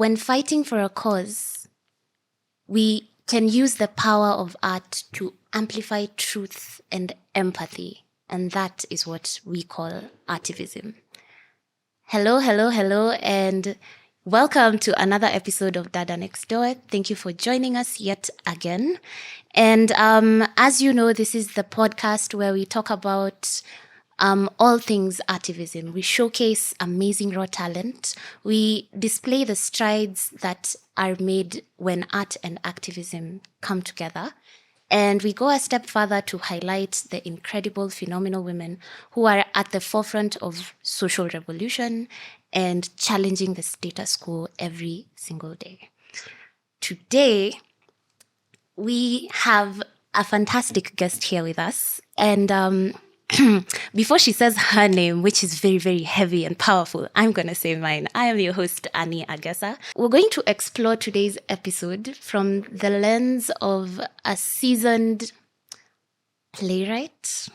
when fighting for a cause, we can use the power of art to amplify truth and empathy. And that is what we call artivism. Hello, hello, hello, and welcome to another episode of Dada Next Door. Thank you for joining us yet again. And as you know, this is the podcast where we talk about all things artivism. We showcase amazing raw talent. We display the strides that are made when art and activism come together. And we go a step further to highlight the incredible, phenomenal women who are at the forefront of social revolution and challenging the status quo every single day. Today, we have a fantastic guest here with us. And before she says her name, which is very, very heavy and powerful, I'm going to say mine. I am your host, Annie Agesa. We're going to explore today's episode from the lens of a seasoned playwright,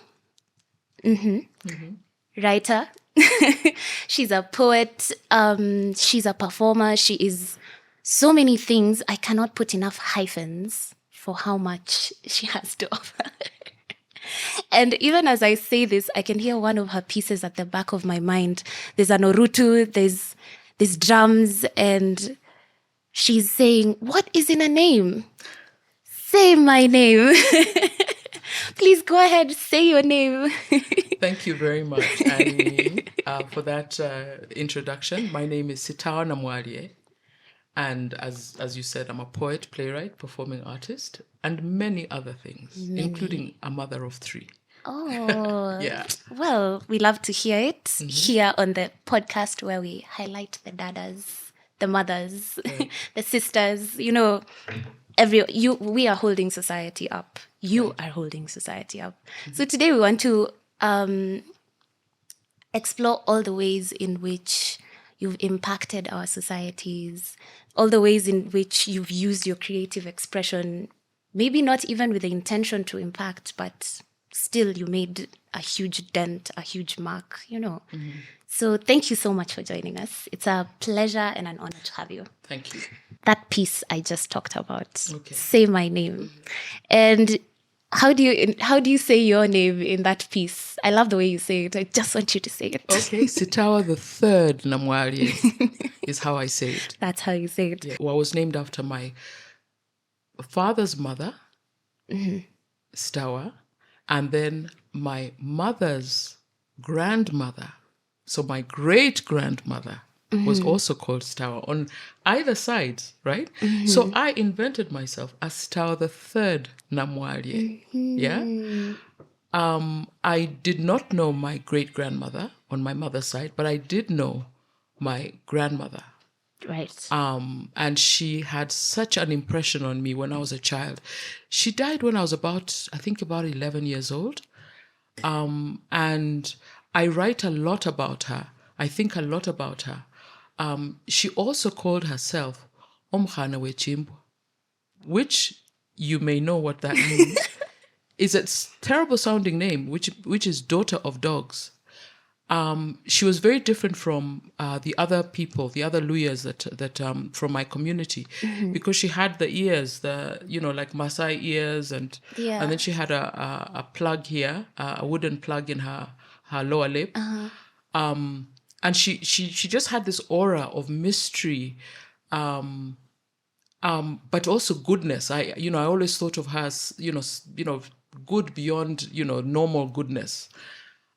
writer. She's a poet. She's a performer. She is so many things. I cannot put enough hyphens for how much she has to offer. And even as I say this, I can hear one of her pieces at the back of my mind. There's an orutu, there's drums, and she's saying, "What is in a name? Say my name." Please go ahead, say your name. Thank you very much, Annie, for that introduction. My name is Sitawa Namwalie. And as you said, I'm a poet, playwright, performing artist, and many other things, including a mother of 3. Oh, yeah. Well, we love to hear it here on the podcast where we highlight the dadas, the mothers, the sisters. You know, we are holding society up. You are holding society up. So today we want to explore all the ways in which you've impacted our societies, all the ways in which you've used your creative expression, maybe not even with the intention to impact, but still you made a huge dent, a huge mark, you know. So thank you so much for joining us. It's a pleasure and an honor to have you. Thank you. That piece I just talked about, Okay. Say My Name. And how do you say your name in that piece? I love the way you say it. I just want you to say it. Okay, Sitawa the third Namwalie is how I say it. That's how you say it. Yeah. Well, I was named after my father's mother, Sitawa, and then my mother's grandmother. So my great-grandmother was also called Sitawa on either side, right? So I invented myself as Sitawa the third Namwalie. Yeah. I did not know my great-grandmother on my mother's side, but I did know my grandmother. Right. And she had such an impression on me when I was a child. She died when I was about 11 years old. And I write a lot about her. I think a lot about her. She also called herself Omkhana Wechimbo, which you may know what that means. It's a terrible sounding name, which is daughter of dogs. She was very different from the other people, the other Luyas that from my community, because she had the ears, like Maasai ears, and then she had a plug here, a wooden plug in her lower lip. And she just had this aura of mystery, but also goodness. I always thought of her as good beyond normal goodness.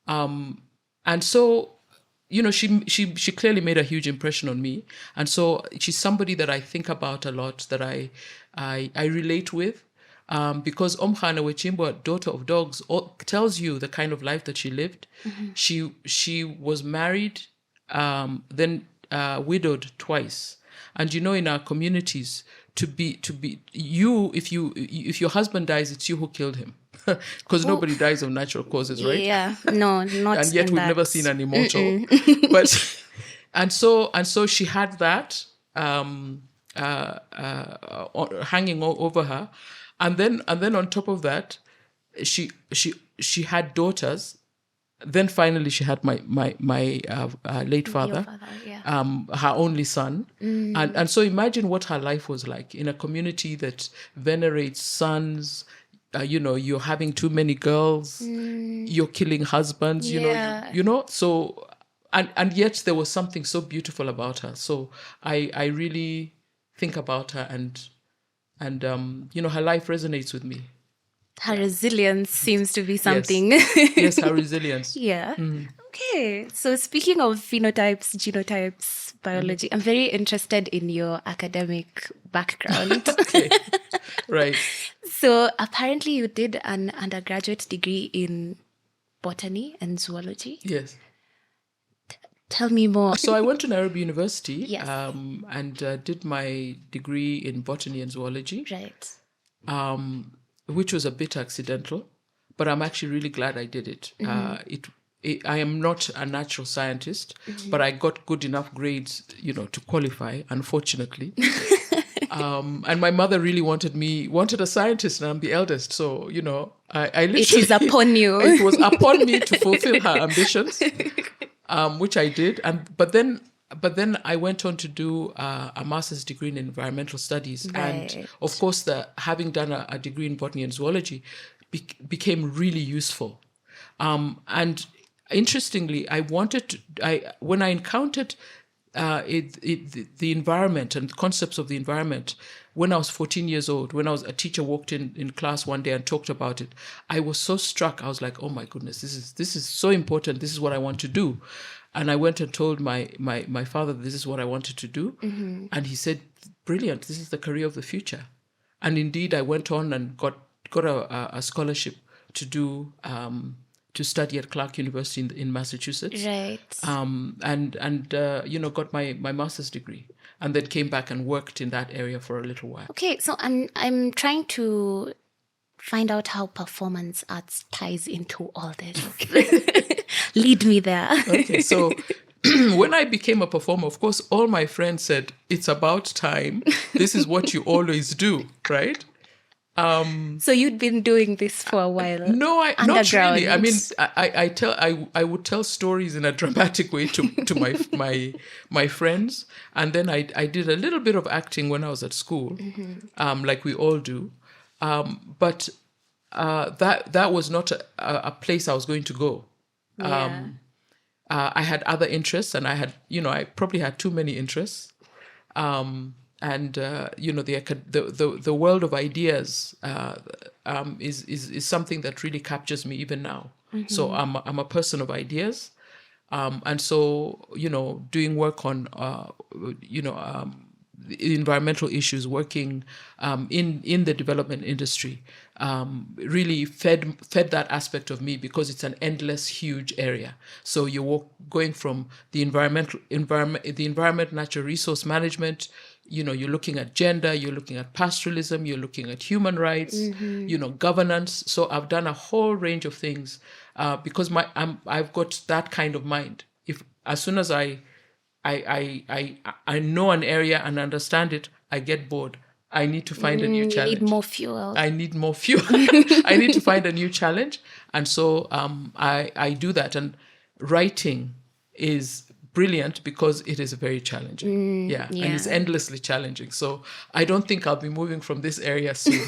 And so, she clearly made a huge impression on me. And so she's somebody that I think about a lot, that I relate with, because Omkhana Wechimbo, daughter of dogs, tells you the kind of life that she lived. She was married, then widowed twice. And in our communities, to be you, if your husband dies, it's you who killed him. Because nobody dies of natural causes, right? Yeah, no, not. And yet we've never seen an immortal. But and so she had that hanging over her, and then on top of that, she had daughters then finally she had my late father, yeah. her only son. And so imagine what her life was like in a community that venerates sons. You're having too many girls, you're killing husbands, Yeah. so and yet there was something so beautiful about her. So I really think about her, and her life resonates with me. Her resilience seems to be Yes. something. Yes, her resilience. Yeah. Okay. So speaking of phenotypes, genotypes, biology, I'm very interested in your academic background. Okay. Right. So apparently you did an undergraduate degree in botany and zoology. Yes. Tell me more. So I went to Nairobi University, Yes. and did my degree in botany and zoology, Right. which was a bit accidental, but I'm actually really glad I did it. I am not a natural scientist, but I got good enough grades, to qualify, unfortunately. And my mother really wanted a scientist, and I'm the eldest. So, I literally... It is upon you. It was upon me to fulfill her ambitions, which I did. But then I went on to do a master's degree in environmental studies. Right. And of course, having done a degree in botany and zoology became really useful. And interestingly, when I encountered the environment and concepts of the environment when I was 14 years old, when a teacher walked in class one day and talked about it, I was so struck. I was like, oh my goodness, this is so important. This is what I want to do. And I went and told my father this is what I wanted to do. And he said, brilliant, this is the career of the future. And indeed, I went on and got a scholarship to do to study at Clark University in Massachusetts. Right. And got my master's degree, and then came back and worked in that area for a little while. Okay, so I'm trying to find out how performance arts ties into all this. Okay. Lead me there. Okay, so when I became a performer, of course, all my friends said, it's about time. This is what you always do, right? So you'd been doing this for a while? No, not really. I mean, I would tell stories in a dramatic way to my friends, and then I did a little bit of acting when I was at school, like we all do, but that was not a place I was going to go. Yeah. I had other interests, and I probably had too many interests. And the world of ideas is something that really captures me even now. So I'm a person of ideas, and so doing work on environmental issues, working in the development industry, really fed that aspect of me, because it's an endless, huge area. So you're going from the environment, natural resource management. You're looking at gender, you're looking at pastoralism, you're looking at human rights, governance. So I've done a whole range of things because I've got that kind of mind. If as soon as I know an area and understand it, I get bored. I need to find a new challenge. You need more fuel. I need more fuel. I need to find a new challenge. And so I do that. And writing is brilliant because it is very challenging. And it's endlessly challenging. So I don't think I'll be moving from this area soon.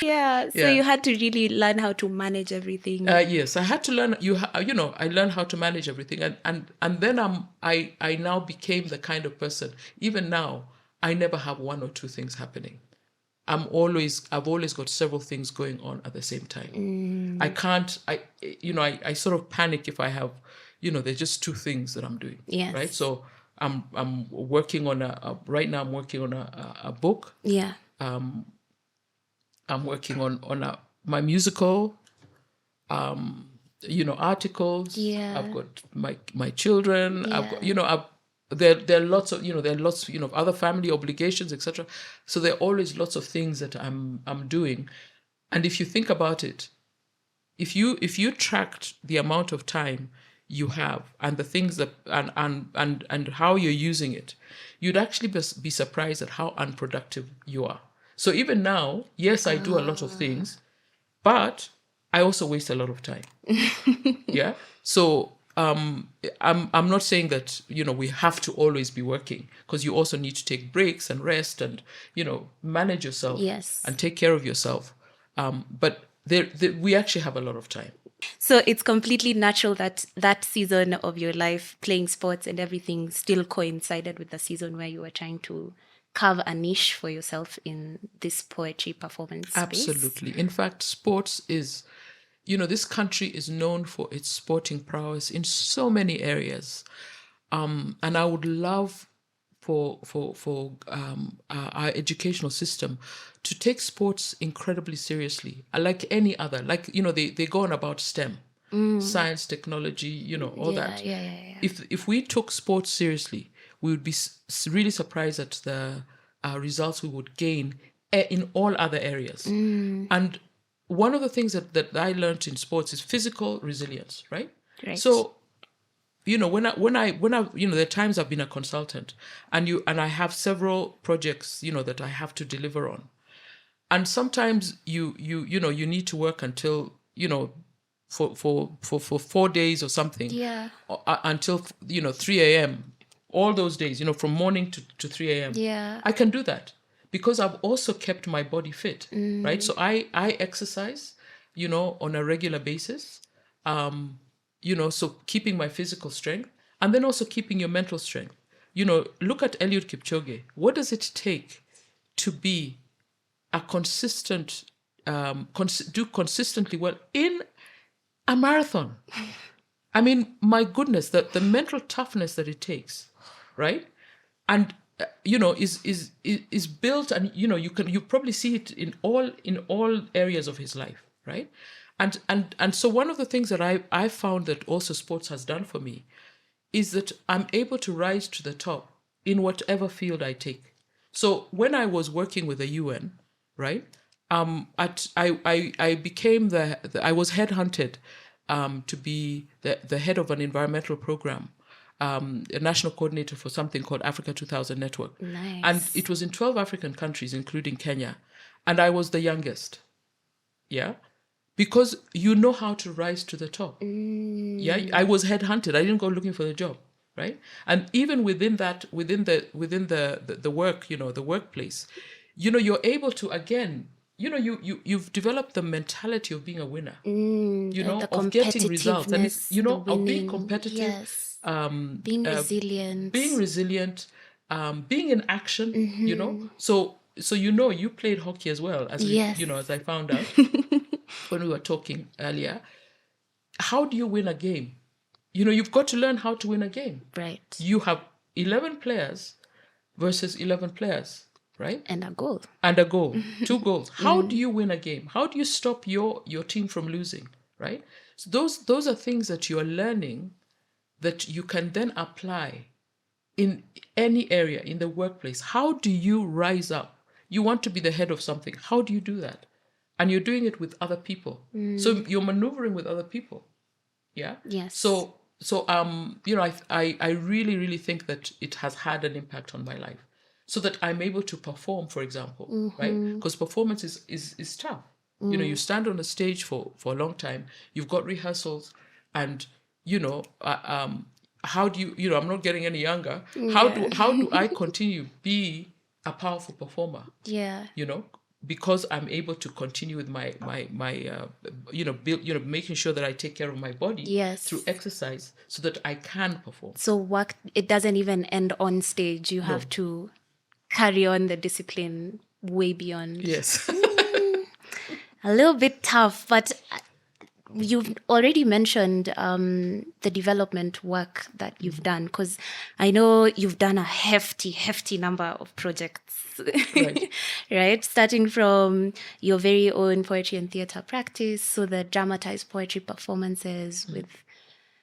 So you had to really learn how to manage everything. Yes, I had to learn. I learned how to manage everything, and then I now became the kind of person. Even now, I never have one or two things happening. I've always got several things going on at the same time. I can't. I sort of panic if I have. There's just two things that I'm doing. Yes. Right. So I'm working on right now. I'm working on a book. Yeah. I'm working on my musical, articles. Yeah. I've got my children. Yeah. I've got, there are lots of other family obligations, etc. So there are always lots of things that I'm doing. And if you think about it, if you tracked the amount of time you have and the things that and how you're using it, you'd actually be surprised at how unproductive you are. So even now, yes, I do a lot of things, but I also waste a lot of time. Yeah. So I'm not saying that, we have to always be working, because you also need to take breaks and rest and, manage yourself. Yes. And take care of yourself. But we actually have a lot of time. So it's completely natural that that season of your life, playing sports and everything, still coincided with the season where you were trying to carve a niche for yourself in this poetry performance space. Absolutely. In fact, sports is, this country is known for its sporting prowess in so many areas. And I would love for our educational system to take sports incredibly seriously, like any other. Like, they go on about STEM, science, technology, all that. Yeah. If we took sports seriously, we would be really surprised at the results we would gain in all other areas. And one of the things that I learned in sports is physical resilience, right? Right. So, when I there are times I've been a consultant, and I have several projects, that I have to deliver on. And sometimes you need to work until, for 4 days or something. Yeah. Until 3 a.m. All those days, from morning to 3 a.m. Yeah. I can do that because I've also kept my body fit, right? So I exercise, on a regular basis. So keeping my physical strength, and then also keeping your mental strength. Look at Eliud Kipchoge. What does it take to be a consistent, do consistently well in a marathon? I mean, my goodness, the mental toughness that it takes, right? And is built, and you probably see it in all areas of his life, right? And so one of the things that I found that also sports has done for me is that I'm able to rise to the top in whatever field I take. So when I was working with the UN, right, I became I was headhunted to be the head of an environmental program, a national coordinator for something called Africa 2000 Network. Nice. And it was in 12 African countries, including Kenya. And I was the youngest. Yeah. Because you know how to rise to the top. Yeah, I was headhunted. I didn't go looking for the job, right? And even within the work, the workplace, you're able to, again, you've developed the mentality of being a winner. Of getting results, and of being competitive. Yes. Being resilient. Being in action. So you played hockey as well, as Yes. as I found out when we were talking earlier. How do you win a game? You've got to learn how to win a game. Right. You have 11 players versus 11 players, right? And a goal. 2 goals. How do you win a game? How do you stop your team from losing, right? So those are things that you are learning that you can then apply in any area in the workplace. How do you rise up? You want to be the head of something. How do you do that? And you're doing it with other people. So you're maneuvering with other people. Yeah. Yes. So I really, really think that it has had an impact on my life, so that I'm able to perform, for example, right? Because performance is tough. You stand on a stage for a long time. You've got rehearsals, and how do you? I'm not getting any younger. How do I continue be a powerful performer? Yeah. Because I'm able to continue with my making sure that I take care of my body. Yes. Through exercise, so that I can perform. So work, it doesn't even end on stage. You have to carry on the discipline way beyond. Yes. A little bit tough, but you've already mentioned the development work that you've done, because I know you've done a hefty number of projects. Right. Right? Starting from your very own poetry and theatre practice, so the dramatized poetry performances with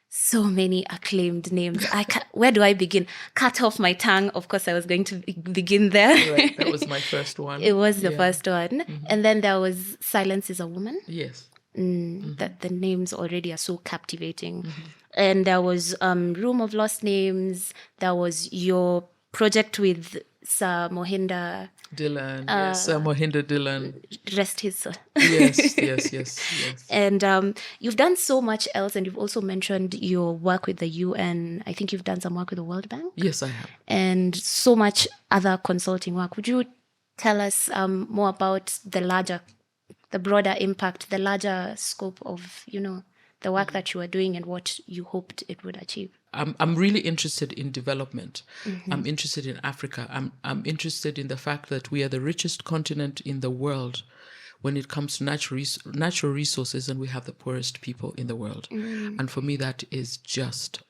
so many acclaimed names. Where do I begin? Cut off my tongue. Of course, I was going to begin there. Right. That was my first one. It was the first one. And then there was Silence is a Woman. Yes. That the names already are so captivating. And there was Room of Lost Names. There was your project with Sir Mohinder, Dylan, yes, Mohinder Dylan. rest his soul. Yes. And you've done so much else, and you've also mentioned your work with the UN. I think you've done some work with the World Bank. Yes, I have. And so much other consulting work. Would you tell us more about the broader impact, the larger scope of, the work that you are doing and what you hoped it would achieve? I'm really interested in development. I'm interested in Africa. I'm interested in the fact that we are the richest continent in the world when it comes to natural resources, and we have the poorest people in the world. And for me, that is just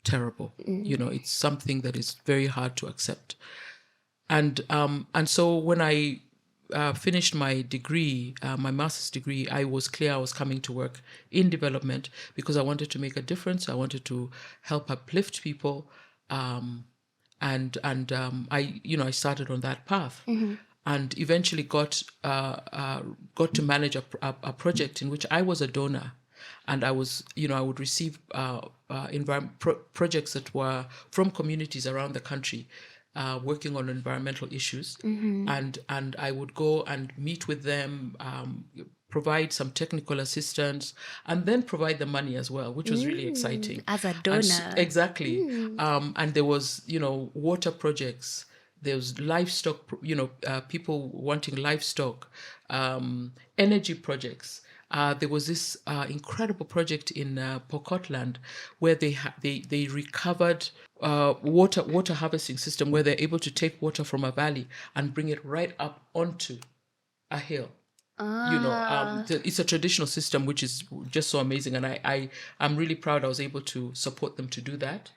terrible. It's something that is very hard to accept. And so when I finished my degree, my master's degree, I was clear I was coming to work in development because I wanted to make a difference. I wanted to help uplift people, and I started on that path, and eventually got to manage a project in which I was a donor, and I was I would receive projects that were from communities around the country. Working on environmental issues, and I would go and meet with them, provide some technical assistance, and then provide the money as well, which was really exciting. As a donor. Exactly. And there was, water projects. There was livestock, people wanting livestock, energy projects. There was this incredible project in Pokotland where they recovered water harvesting system where they're able to take water from a valley and bring it right up onto a hill. It's a traditional system which is just so amazing, and I'm really proud I was able to support them to do that.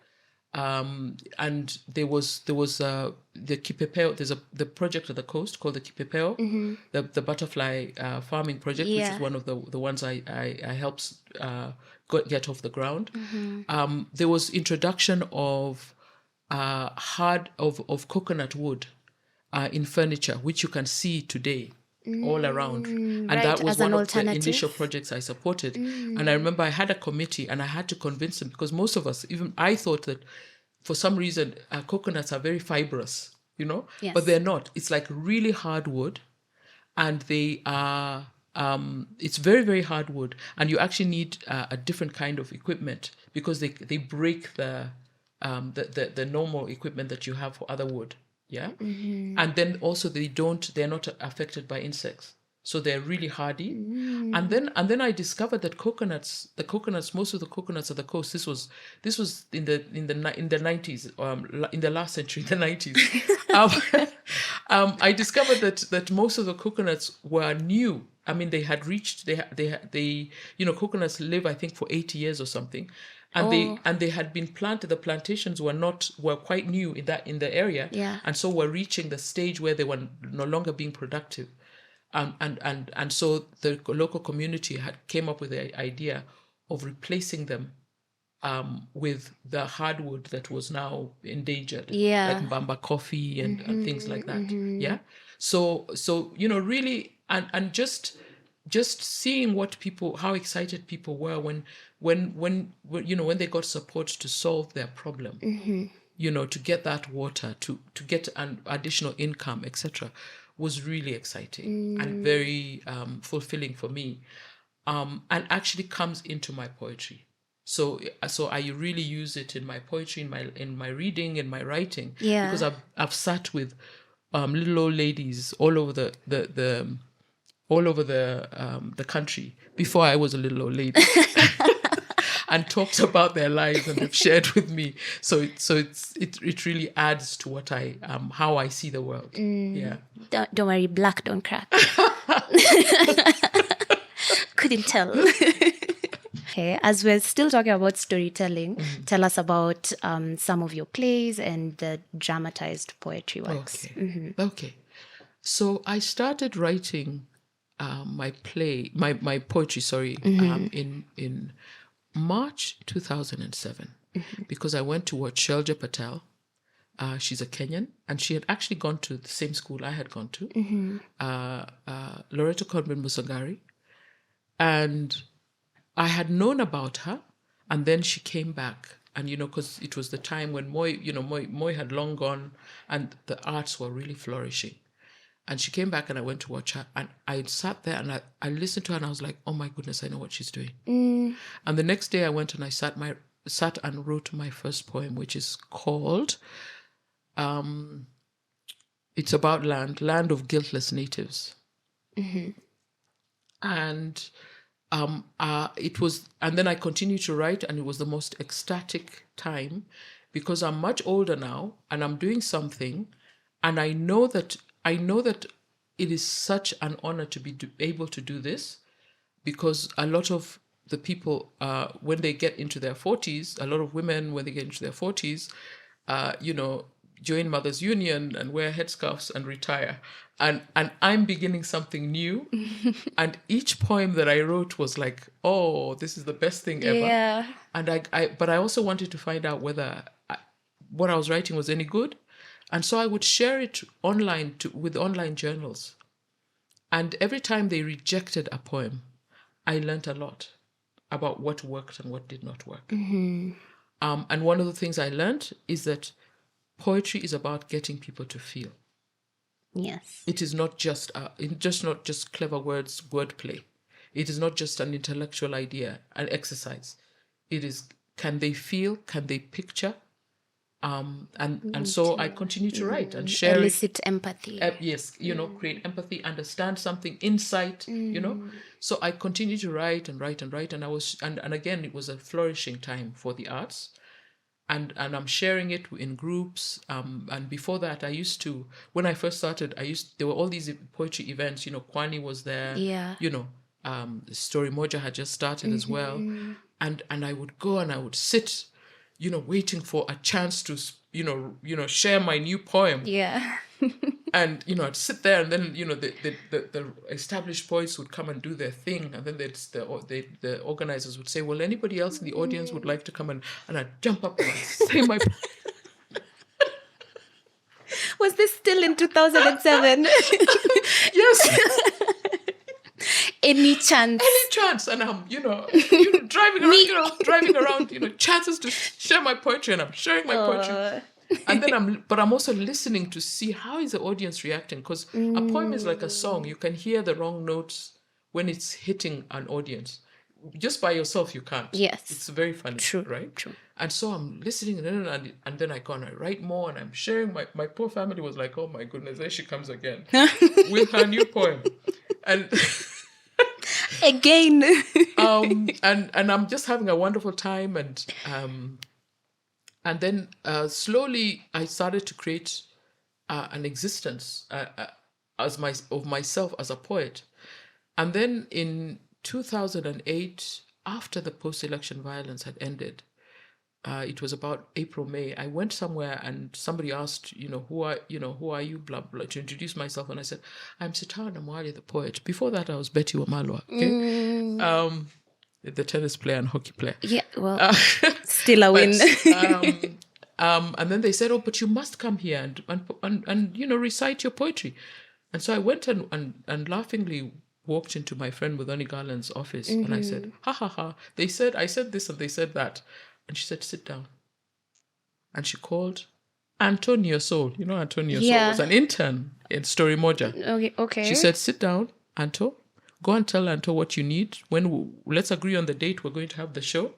And there was the Kipepeo. There's the project at the coast called the Kipepeo, the butterfly farming project, which is one of the ones I helped get off the ground. There was introduction of of coconut wood in furniture, which you can see today all around, and right, that was one of the alternative. initial projects I supported. And I remember I had a committee, and I had to convince them, because most of us, even I, thought that for some reason coconuts are very fibrous, Yes. but they're not. It's like really hard wood, and they are it's very, very hard wood, and you actually need a different kind of equipment, because they break the normal equipment that you have for other wood. Yeah. And then also they're not affected by insects, so they're really hardy. And then I discovered that most of the coconuts at the coast, this was in the 90s, in the last century, the 90s. I discovered that most of the coconuts were new. I mean, they had reached coconuts live, I think, for 80 years or something. And they had been planted. The plantations were quite new in the area, and so were reaching the stage where they were no longer being productive, and so the local community came up with the idea of replacing them with the hardwood that was now endangered, like Mbamba coffee and things like that. Yeah, so really, and just seeing how excited people were when they got support to solve their problem, to get that water, to get an additional income, etc., was really exciting and very fulfilling for me, and actually comes into my poetry. So I really use it in my poetry, in my reading, in my writing, because I've sat with little old ladies all over the country before I was a little old lady, and talked about their lives and have shared with me. So it really adds to what how I see the world. Yeah. Don't worry, black don't crack. Couldn't tell. Okay, as we're still talking about storytelling, tell us about some of your plays and the dramatized poetry works. Okay. Okay. So I started writing my poetry, in March 2007, because I went to watch Shelja Patel. She's a Kenyan, and she had actually gone to the same school I had gone to, Loreto Convent Musangari, and I had known about her, and then she came back and because it was the time when Moi had long gone, and the arts were really flourishing. And she came back, and I went to watch her, and I sat there and I listened to her, and I was like, oh my goodness, I know what she's doing. And the next day I went and I sat and wrote my first poem, which is called it's about land of guiltless natives. And it was, and then I continued to write, and it was the most ecstatic time, because I'm much older now and I'm doing something, and I know that it is such an honor to be able to do this, because a lot of the people, when they get into their 40s, a lot of women, when they get into their 40s, join Mothers Union and wear headscarves and retire. And I'm beginning something new. And each poem that I wrote was like, oh, this is the best thing ever. Yeah. And but I also wanted to find out whether what I was writing was any good. And so I would share it online with online journals. And every time they rejected a poem, I learned a lot about what worked and what did not work. And one of the things I learned is that poetry is about getting people to feel. Yes. It is not just not just clever words, wordplay. It is not just an intellectual idea, an exercise. It is, can they feel? Can they picture? And so I continue to write and share. Elicit empathy. Yes, create empathy, understand something, insight. So I continue to write and write and write, and and again, it was a flourishing time for the arts. And I'm sharing it in groups. And before that, when I first started, there were all these poetry events. Kwani was there. Yeah. Story Moja had just started as well. And I would go and I would sit, waiting for a chance to, share my new poem. Yeah. And, I'd sit there, and then, the established poets would come and do their thing. And then the organizers would say, well, anybody else in the audience would like to come, and I'd jump up and I'd say my... Was this still in 2007? Yes. Any chance? Any chance. And I'm, driving around, chances to share my poetry, and I'm sharing my poetry. And then I'm also listening to see how is the audience reacting, because a poem is like a song. You can hear the wrong notes when it's hitting an audience. Just by yourself, you can't. Yes. It's very funny, True. right? True. And so I'm listening, and then I go and I write more, and I'm sharing. My poor family was like, oh my goodness, there she comes again with her new poem. And again. and I'm just having a wonderful time, and then slowly I started to create an existence of myself as a poet. And then in 2008, after the post-election violence had ended, it was about April, May, I went somewhere and somebody asked, who are you, blah, blah, to introduce myself. And I said, I'm Sitawa Namwalie, the poet. Before that, I was Betty Wamalwa, okay? The tennis player and hockey player. Yeah, well, still a win. And then they said, oh, but you must come here and recite your poetry. And so I went and laughingly walked into my friend Muthoni Garland's office, and I said, ha ha ha. I said this and they said that. And she said, sit down. And she called Antonio Sol. Antonio Sol was an intern in Story Moja. Okay. She said, sit down, Anto. Go and tell Anto what you need. Let's agree on the date we're going to have the show.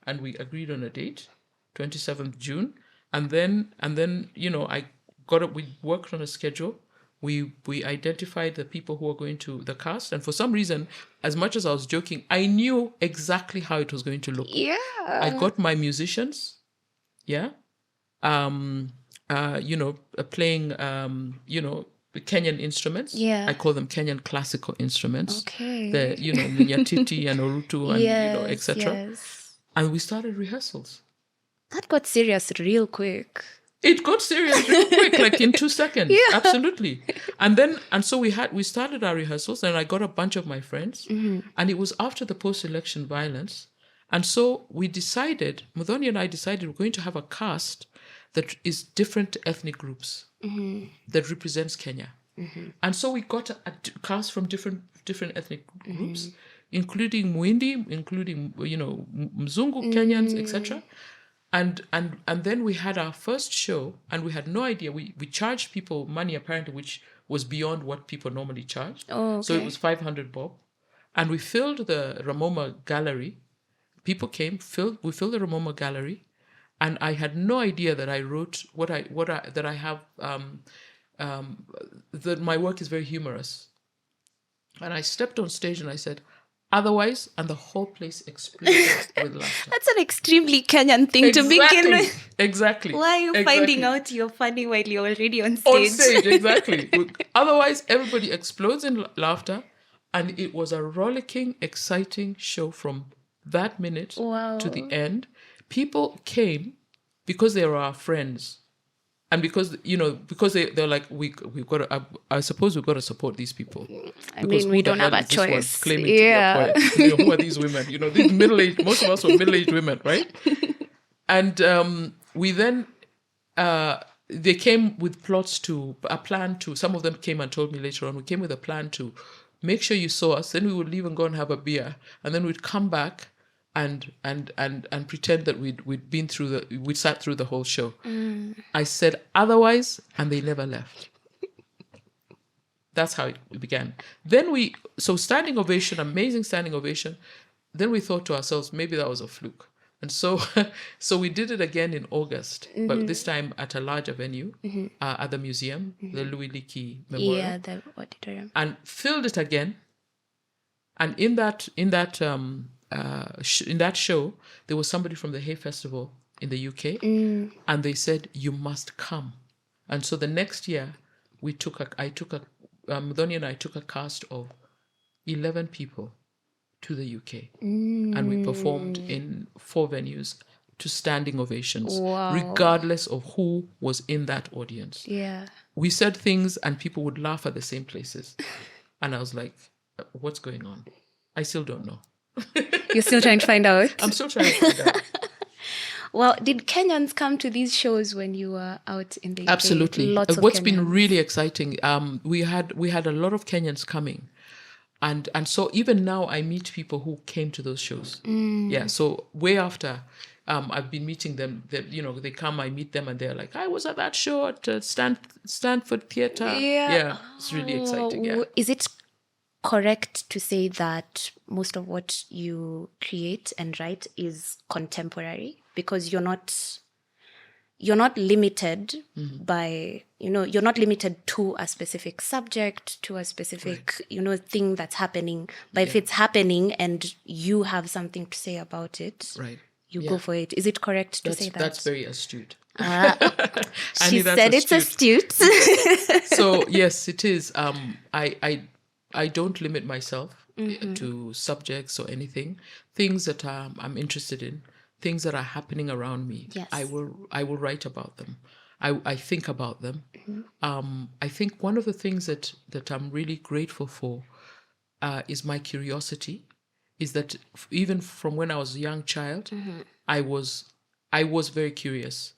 And we agreed on a date, 27th June. And then I got up. We worked on a schedule. We identified the people who were going to the cast. And for some reason, as much as I was joking, I knew exactly how it was going to look. Yeah. I got my musicians. Yeah. Playing, Kenyan instruments. Yeah. I call them Kenyan classical instruments. Okay. The, Nyatiti and Orutu and, etc. Yes. And we started rehearsals. That got serious real quick. It got serious real quick, like in 2 seconds. Yeah. Absolutely. And so we started our rehearsals, and I got a bunch of my friends. And it was after the post-election violence. And so Muthoni and I decided we're going to have a cast that is different ethnic groups that represents Kenya. And so we got a cast from different ethnic groups, including Muindi, including, Mzungu, Kenyans, etc. And then we had our first show, and we had no idea. We charged people money apparently, which was beyond what people normally charge. Oh, So it okay. was 500 bob, and we filled the Ramoma gallery. People came, we filled the Ramoma gallery, and I had no idea that I wrote that I have that my work is very humorous. And I stepped on stage and I said, otherwise, and the whole place exploded with laughter. That's an extremely Kenyan thing to begin with. Exactly. Why are you finding out you're funny while you're already on stage? On stage, exactly. Otherwise, everybody explodes in laughter. And it was a rollicking, exciting show from that minute to the end. People came because they were our friends. And because they're like, we've got to, I suppose we've got to support these people. I mean, we don't have a choice. Claiming to be a poet. Who are these women? These middle-aged, most of us were middle-aged women, right? And we then, they came with a plan to, some of them came and told me later on, we came with a plan to make sure you saw us, then we would leave and go and have a beer, and then we'd come back and pretend that we'd sat through the whole show. I said otherwise, and they never left. That's how it began. Then standing ovation, amazing standing ovation. Then we thought to ourselves, maybe that was a fluke. And so we did it again in August, but this time at a larger venue, at the museum, the Louis Leakey Memorial. Yeah, the auditorium. And filled it again. And in that show, there was somebody from the Hay Festival in the UK, and they said, you must come. And so the next year, Mudhoni and I took a cast of 11 people to the UK, and we performed in 4 venues to standing ovations, regardless of who was in that audience. Yeah. We said things and people would laugh at the same places. And I was like, what's going on? I still don't know. You're still trying to find out? I'm still trying to find out. Well, did Kenyans come to these shows when you were out in the UK? Absolutely. Lots of What's Kenyans. been really exciting, we had a lot of Kenyans coming. And so even now I meet people who came to those shows. Yeah, so way after I've been meeting them, they come, I meet them, and they're like, I was at that show at Stanford Theatre. Yeah, it's really exciting, yeah. Is it correct to say that most of what you create and write is contemporary? Because you're not limited by, you're not limited to a specific subject, to a specific, thing that's happening. But if it's happening and you have something to say about it, you go for it. Is it correct to say that? That's very astute. She said it's astute. So yes, it is. I don't limit myself to subjects or anything. Things that I'm interested in, things that are happening around me. Yes. I will write about them. I think about them. I think one of the things that I'm really grateful for is my curiosity. Is that even from when I was a young child, I was very curious,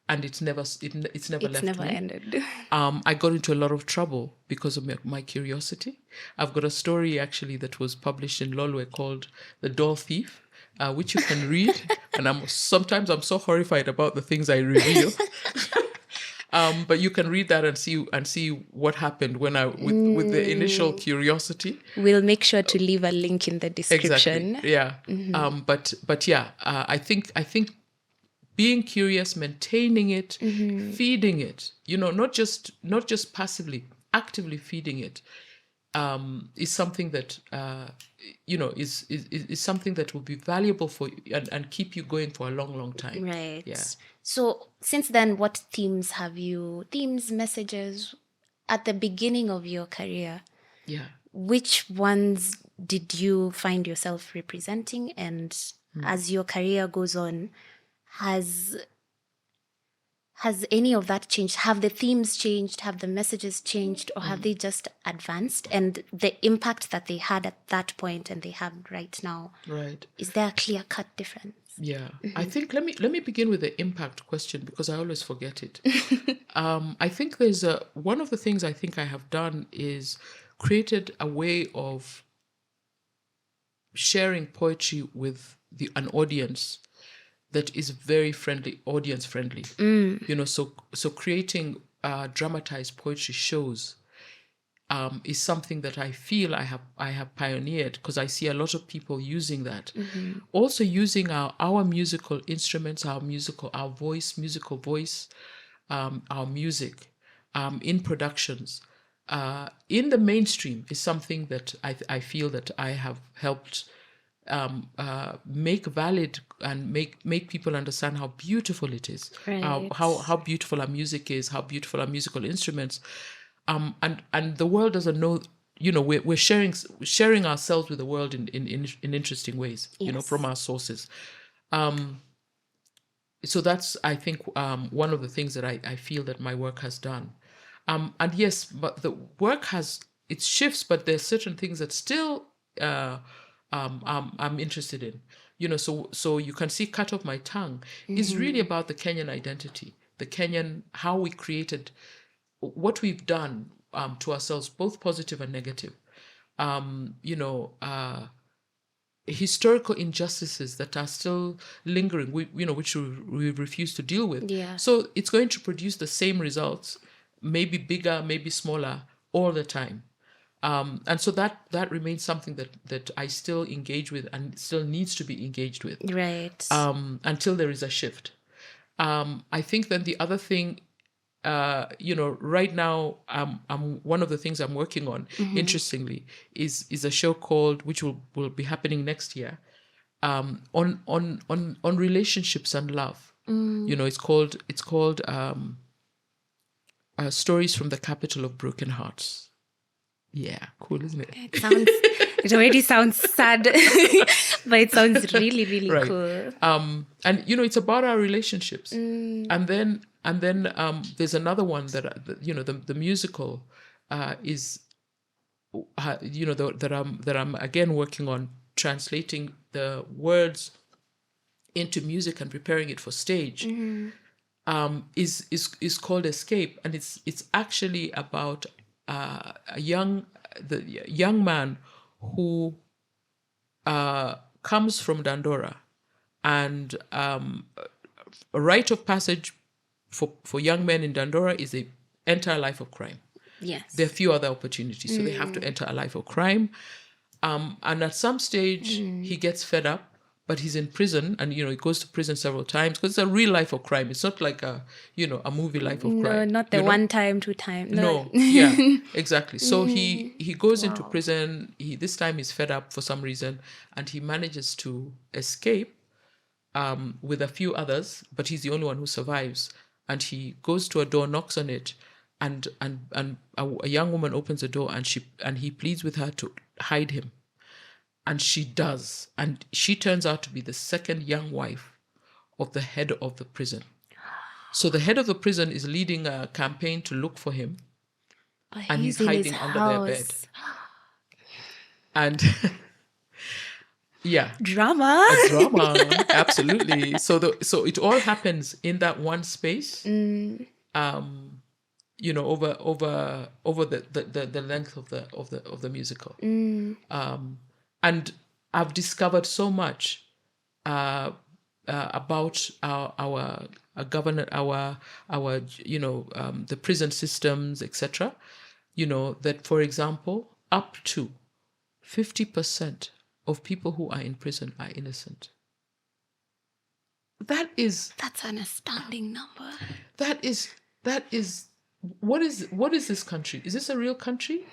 and it's never left me. Ended. I got into a lot of trouble because of my curiosity. I've got a story actually that was published in Lolwe called "The Doll Thief," which you can read, and sometimes I'm so horrified about the things I reveal. But you can read that and see what happened when with the initial curiosity. We'll make sure to leave a link in the description. Exactly. Yeah. But yeah, I think being curious, maintaining it, feeding it, not just passively, actively feeding it, is something that is something that will be valuable for you and keep you going for a long, long time. Right. Yeah. So since then, what messages at the beginning of your career? Yeah. Which ones did you find yourself representing? And as your career goes on, has any of that changed? Have the themes changed? Have the messages changed? Or have they just advanced? And the impact that they had at that point and they have right now, is there a clear-cut difference? Yeah, I think let me begin with the impact question because I always forget it. I think there's one of the things I think I have done is created a way of sharing poetry with an audience that is very friendly, audience friendly. So creating dramatized poetry shows is something that I feel I have pioneered, because I see a lot of people using that. Also using our musical instruments, our musical voice, our music in productions in the mainstream is something that I feel that I have helped make valid and make people understand how beautiful it is, Right. how beautiful our music is, how beautiful our musical instruments, and the world doesn't know. We're sharing ourselves with the world in interesting ways. Yes. From our sources. So that's, I think, one of the things that I feel that my work has done. And yes, but the work has its shifts, but there's certain things that still I'm interested in. So you can see Cut Off My Tongue is really about the Kenyan identity, the Kenyan, how we created, what we've done to ourselves, both positive and negative. Historical injustices that are still lingering, which we refuse to deal with. Yeah. So it's going to produce the same results, maybe bigger, maybe smaller, all the time. And so that remains something that I still engage with and still needs to be engaged with. Right. Until there is a shift. I think then the other thing, right now, I'm one of the things I'm working on, interestingly, is a show called, which will be happening next year, on relationships and love. It's called Stories from the Capital of Broken Hearts. Yeah, cool, isn't it? It already sounds sad, but it sounds really, really Right. cool. And it's about our relationships. And then there's another one that the musical is that I'm again working on translating the words into music and preparing it for stage. Is called Escape, and it's actually about a young man who comes from Dandora, and a rite of passage for young men in Dandora is they enter a life of crime. Yes. There are few other opportunities, so they have to enter a life of crime. And at some stage, he gets fed up, but he's in prison, and he goes to prison several times because it's a real life of crime. It's not like a movie life of crime. No, not the 1 time, 2 time. No, yeah, exactly. So he goes into prison. This time he's fed up for some reason, and he manages to escape with a few others, but he's the only one who survives. And he goes to a door, knocks on it, and a young woman opens the door, and he pleads with her to hide him. And she does. And she turns out to be the second young wife of the head of the prison. So the head of the prison is leading a campaign to look for him. And he's hiding under their bed. And yeah. Drama. A drama. Absolutely. So it all happens in that one space. Over the length of the musical. And I've discovered so much about our government, our the prison systems, etc. That, for example, up to 50% of people who are in prison are innocent. That's an astounding number. That is what is this country? Is this a real country?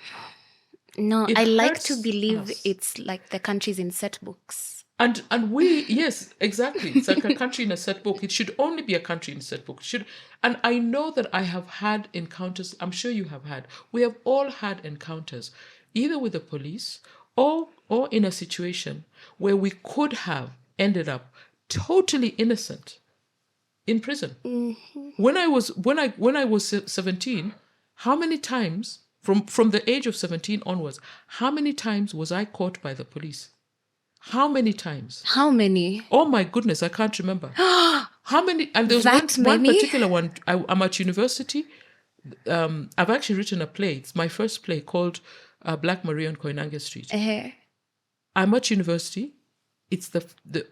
No, I like to believe it's like the countries in set books. And we, yes, exactly. It's like a country in a set book. It should only be a country in a set book. And I know that I have had encounters. I'm sure you have had. We have all had encounters, either with the police or in a situation where we could have ended up totally innocent in prison. When I was 17, how many times from the age of 17 onwards, how many times was I caught by the police? How many times? How many? Oh my goodness, I can't remember. How many? And there was one particular one. I'm at university. I've actually written a play. It's my first play called Black Maria on Koinange Street. I'm at university. it's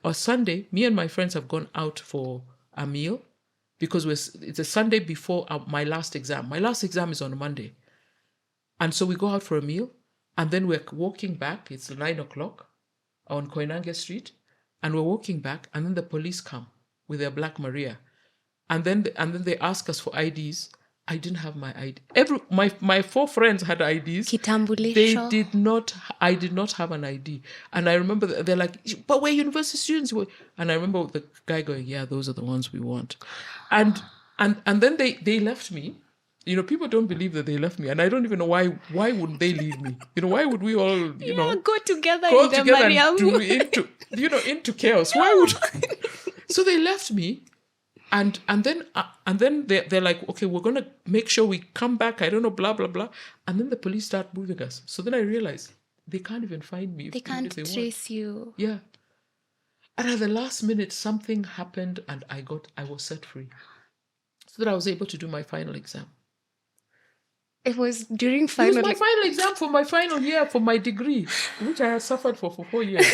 a Sunday. Me and my friends have gone out for a meal because it's a Sunday before my last exam. My last exam is on a Monday. And so we go out for a meal, and then we're walking back. It's 9:00 on Koinange Street, and we're walking back, and then the police come with their Black Maria, and then they ask us for IDs. I didn't have my ID. My 4 friends had IDs. Kitambulisho. They did not. I did not have an ID, and I remember they're like, "But we're university students." And I remember the guy going, "Yeah, those are the ones we want," and then they left me. You know, people don't believe that they left me, and I don't even know why. Why would they leave me? You know, why would we all, go together go in the together Mariamu. into chaos? Why would? So they left me, and then they're like, okay, we're gonna make sure we come back. I don't know, blah blah blah, and then the police start moving us. So then I realized they can't even find me. They can't trace you. Yeah, and at the last minute, something happened, and I was set free, so that I was able to do my final exam. It was during It was my final exam for my final year for my degree, which I had suffered for 4 years.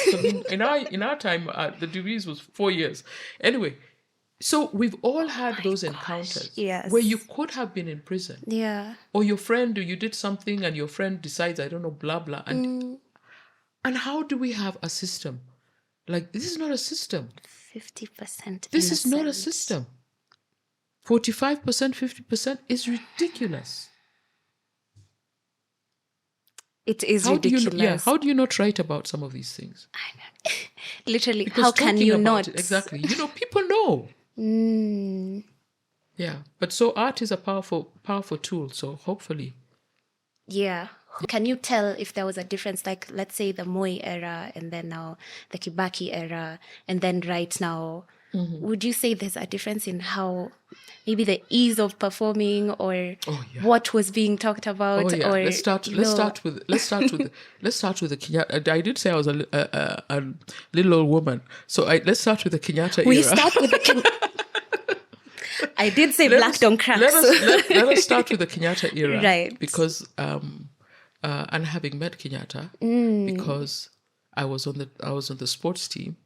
In our time, the degrees was 4 years. Anyway, so we've all had those encounters where you could have been in prison. Yeah. Or your friend, or you did something and your friend decides, I don't know, blah, blah. And how do we have a system? Like, this is not a system. 50%. This is not a system. 45%, 50% is ridiculous. It is ridiculous. How do you not write about some of these things? I know. Literally, Because how can you not? Exactly. People know. Yeah. But so art is a powerful tool. So hopefully. Yeah. Can you tell if there was a difference, like, let's say the Moi era and then now the Kibaki era and then right now? Would you say there's a difference in how maybe the ease of performing or what was being talked about? Oh, yeah. Or let's start with the Kenyatta. I did say I was a little old woman, so let's start with the Kenyatta era. We start with the I did say black don't crack. Let us start with the Kenyatta era, right? Because and having met Kenyatta, because I was on the sports team.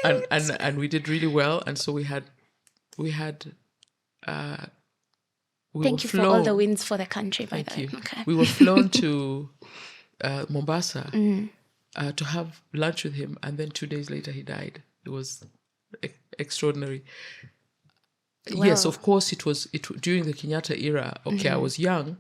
Right. And we did really well, and so we had Thank you for all the wins for the country, by the way. Thank you. Okay. We were flown to Mombasa to have lunch with him, and then 2 days later he died. It was extraordinary. Well, yes, of course, it during the Kenyatta era. Okay, I was young,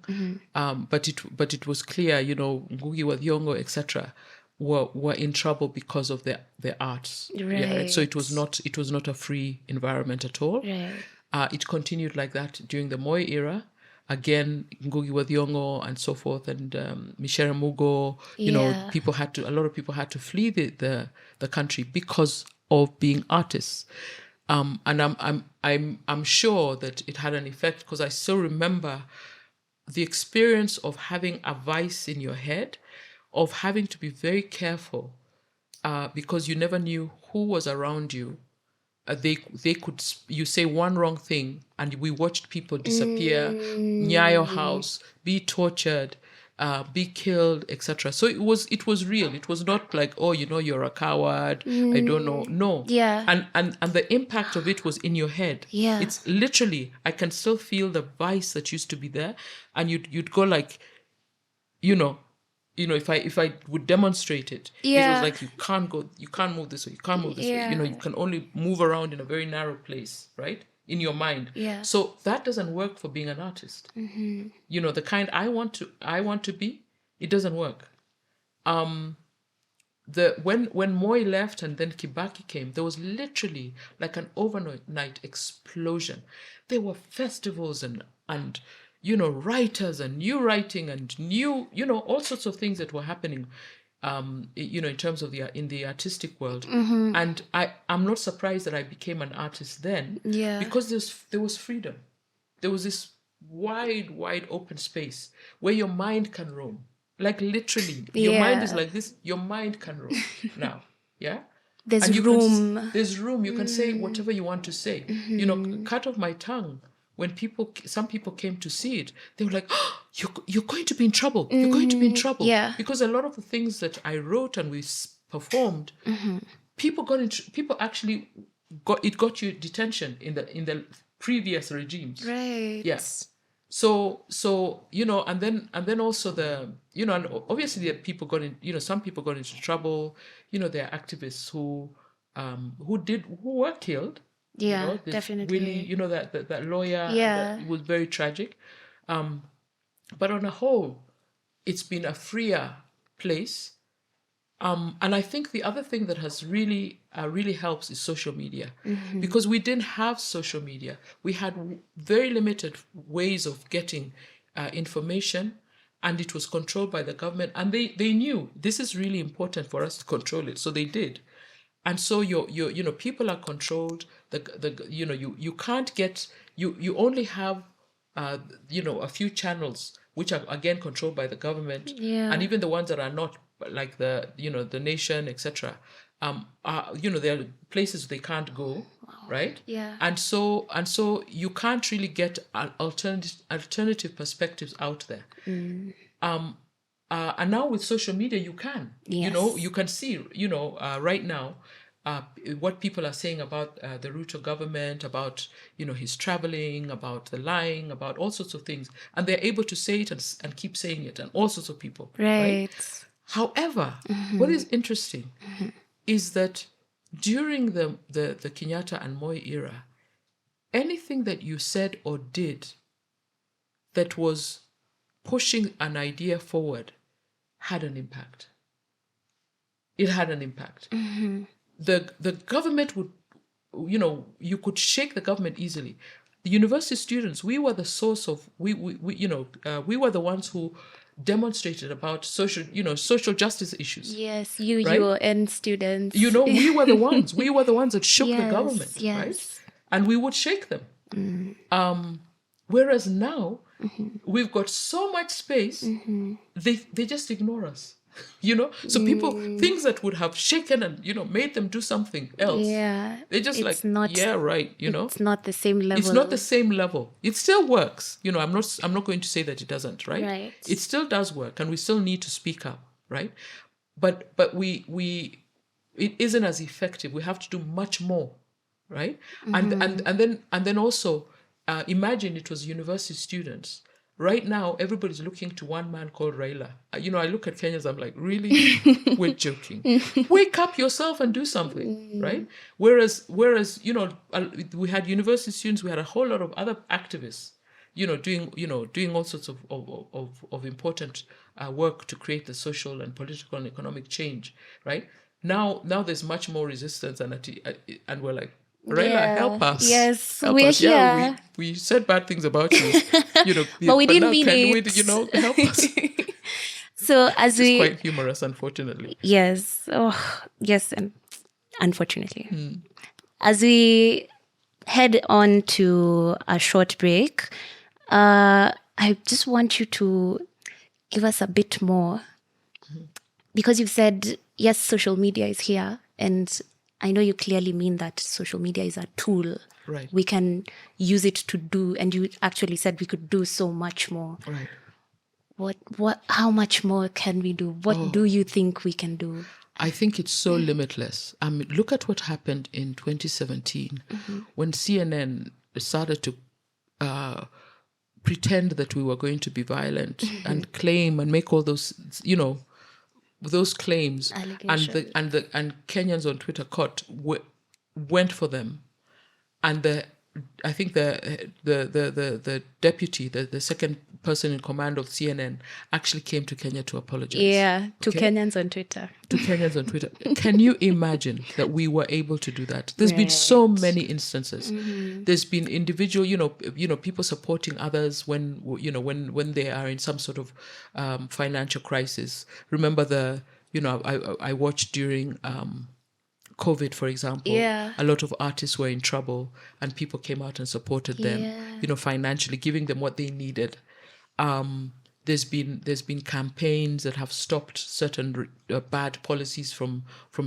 but it was clear, Ngugi wa Thiong'o, etc. were in trouble because of their arts. Right. Yeah, right. So it was not a free environment at all. Right. It continued like that during the Moi era. Again, Ngugi wa Thiong'o and so forth, and Michere Mugo. A lot of people had to flee the country because of being artists. And I'm sure that it had an effect, because I still remember the experience of having a vice in your head, of having to be very careful, because you never knew who was around you. They could, you say one wrong thing, and we watched people disappear, Nyayo House, be tortured, be killed, etc. So it was real. It was not like, you're a coward. I don't know. No. Yeah. And the impact of it was in your head. Yeah. It's literally, I can still feel the vice that used to be there, and you'd go like, if I would demonstrate it, it was like, you can't move this way, you can't move this way. You can only move around in a very narrow place, right? In your mind. Yeah. So that doesn't work for being an artist. The kind I want to be, it doesn't work. When Moi left and then Kibaki came, there was literally like an overnight explosion. There were festivals and writers and new writing and new, all sorts of things that were happening, in terms of in the artistic world. And I'm not surprised that I became an artist then, because there was freedom. There was this wide open space where your mind can roam. Like literally, your mind is like this. Your mind can roam now. Yeah. There's room. There's room. You can say whatever you want to say. Cut off my tongue. When some people came to see it, they were like, you're going to be in trouble. You're going to be in trouble. Yeah. Because a lot of the things that I wrote and we performed, people actually got you detention in the previous regimes. Right. Yes. So and then also and obviously the people got in, some people got into trouble. There are activists who were killed. Yeah, This definitely. Willie, that lawyer. Yeah. It was very tragic. But on a whole, it's been a freer place. And I think the other thing that has really helps is social media, because we didn't have social media. We had very limited ways of getting information, and it was controlled by the government. And they knew this is really important for us to control it, so they did. And so your people are controlled. You can't get you only have a few channels which are again controlled by the government, Yeah. and even the ones that are not, like the Nation, etc. There are places they can't go, right? Yeah. And so you can't really get alternative perspectives out there. And now with social media, you can. Yes. You can see. Right now, what people are saying about the Ruto government, about his traveling, about the lying, about all sorts of things, and they're able to say it and keep saying it, and all sorts of people. Right. However, what is interesting is that during the Kenyatta and Moi era, anything that you said or did that was pushing an idea forward had an impact. It had an impact. The government would, you could shake the government easily. The university students, we were the source of, we were the ones who demonstrated about social justice issues. Yes, you and students. We were the ones. We were the ones that shook the government, yes. right? And we would shake them. Whereas now, we've got so much space, they just ignore us. So people, things that would have shaken and made them do something else, they just it's not the same level. It's not the same level. It still works. I'm not going to say that it doesn't, right? Right. It still does work, and we still need to speak up, right? But we it isn't as effective. We have to do much more, right? And then also imagine it was university students. Right now, everybody's looking to one man called Raila. I look at Kenyans, I'm like, really? We're joking. Wake up yourself and do something, right? Whereas, we had university students, we had a whole lot of other activists, doing all sorts of important work to create the social and political and economic change, right? Now there's much more resistance, and we're like, Raila, help us. Yes, help we're us. here. Yeah, we said bad things about you. But we didn't mean it. Help us. So as it's quite humorous, unfortunately. Yes. Oh, yes, and unfortunately. As we head on to a short break, I just want you to give us a bit more, because you've said, yes, social media is here, and I know you clearly mean that social media is a tool. Right. We can use it to do, and you actually said we could do so much more. Right. How much more can we do? What do you think we can do? I think it's so limitless. Look at what happened in 2017 when CNN started to pretend that we were going to be violent and claim and make all those, those claims, and Kenyans on Twitter went for them, and I think the deputy, the second person in command of CNN, actually came to Kenya to apologize. Yeah, to Kenyans on Twitter. Can you imagine that we were able to do that? There's been so many instances. There's been individual, people supporting others when they are in some sort of financial crisis. Remember I watched during COVID, for example, a lot of artists were in trouble, and people came out and supported them, financially, giving them what they needed. there's been campaigns that have stopped certain bad policies from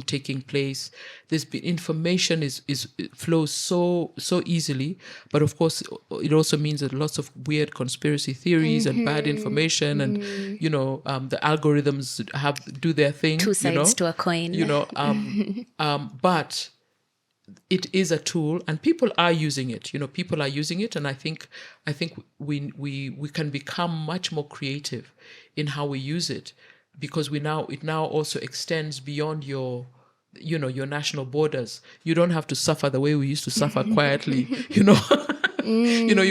taking place. There's been information it flows so easily, but of course it also means that lots of weird conspiracy theories and bad information and the algorithms do their thing. Two sides to a coin. But it is a tool, and people are using it. People are using it, and I think we can become much more creative in how we use it, because it now also extends beyond your national borders. You don't have to suffer the way we used to suffer quietly. You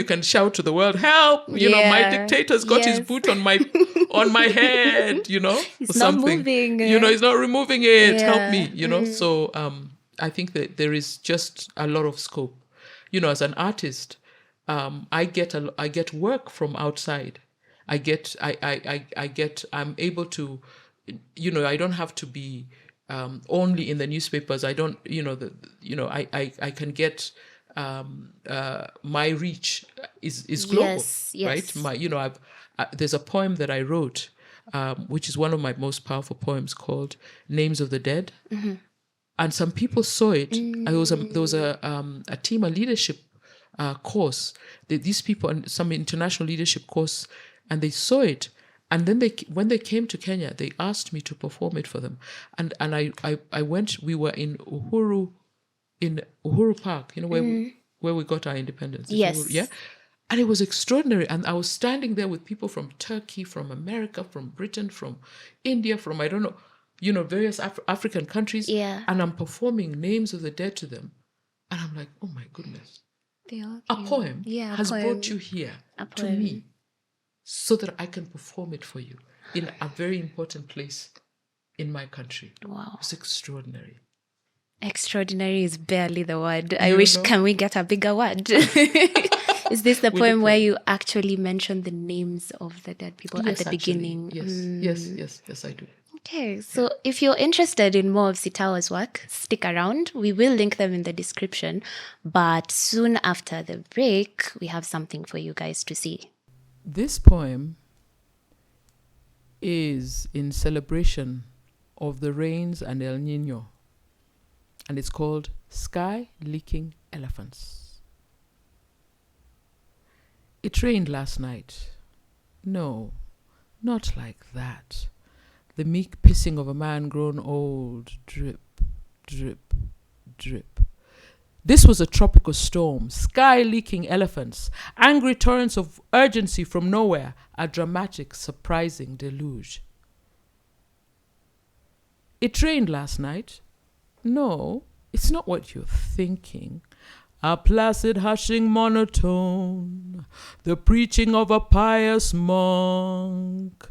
can shout to the world, "Help! My dictator's got his boot on my head." He's or not something. moving. He's not removing it. Yeah. Help me. So I think that there is just a lot of scope. As an artist, I get work from outside. I'm able to, I don't have to be only in the newspapers. I don't, I can get my reach is global, Yes. right? There's a poem that I wrote, which is one of my most powerful poems, called "Names of the Dead." Mm-hmm. And some people saw it. There was a team, a leadership course. These people, and some international leadership course, and they saw it. And then when they came to Kenya, they asked me to perform it for them. And I went. We were in Uhuru Park, where we got our independence. Yes. Uhuru, yeah. And it was extraordinary. And I was standing there with people from Turkey, from America, from Britain, from India, from I don't know. Various African countries, and I'm performing Names of the Dead to them. And I'm like, oh my goodness. A poem has brought you here to me so that I can perform it for you in a very important place in my country. Wow. It's extraordinary. Extraordinary is barely the word. Can we get a bigger word? Is this the poem where you actually mention the names of the dead people at the beginning? Yes, I do. Okay, so if you're interested in more of Sitawa's work, stick around. We will link them in the description. But soon after the break, we have something for you guys to see. This poem is in celebration of the rains and El Nino. And it's called "Sky Leaking Elephants." It rained last night. No, not like that. The meek pissing of a man grown old, drip, drip, drip. This was a tropical storm, sky-leaking elephants, angry torrents of urgency from nowhere, a dramatic, surprising deluge. It rained last night. No, it's not what you're thinking. A placid hushing monotone, the preaching of a pious monk.